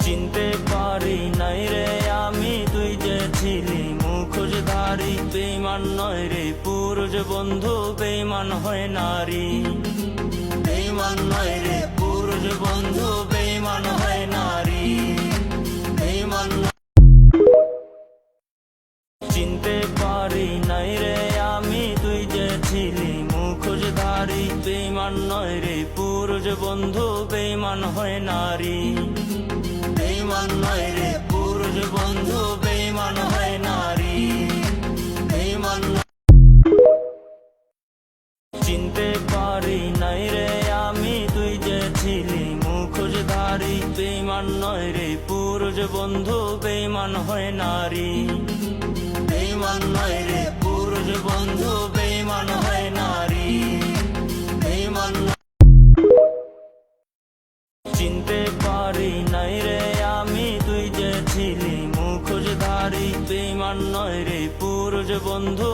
চিনতে পারি নাই রে আমি তুই যে ছিলি মুখোশধারী। বেঈমান নয় রে পুরুষ বন্ধু, বেঈমান হয় নারী। বেঈমান নয় রে পুরুষ বন্ধু, বেঈমান হয় নারী। বেঈমান চিনতে পারি নাই রে আমি তুই যে ছিলি মুখোশধারী। বেঈমান নয় রে পুরুষ বন্ধু, বেঈমান হয় নারী। বেঈমান নয় রে পুরুষ বন্ধু, বেঈমান হয় নারী। বেঈমান চিনতে পারি নাই রে আমি তুই যে ছিলি মুখোশধারী। বেঈমান নয় রে পুরুষ বন্ধু, বেঈমান হয় নারী। বেঈমান নয় রে পুরুষ বন্ধু, বেঈমান হয় নারী। বেঈমান চিনতে পারি নাই রে আমি তুই যে ছিলি মুখোশধারী। বেঈমান নয় রে পুরুষ বন্ধু।